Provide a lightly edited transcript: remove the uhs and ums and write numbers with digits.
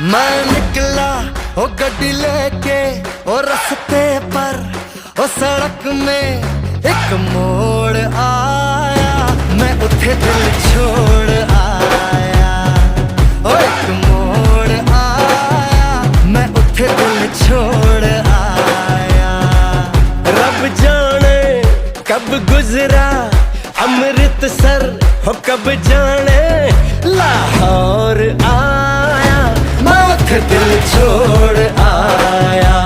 मैं निकला ओ गड्डी लेके ओ रास्ते पर ओ सड़क में एक मोड़ आया, मैं उठे दिल छोड़ आया। ओ एक मोड़ आया, मैं उठे दिल छोड़ आया। रब जाने कब गुजरा अमृतसर हो, कब जाने लाहौर आया, मैं उठे दिल छोड़ आया।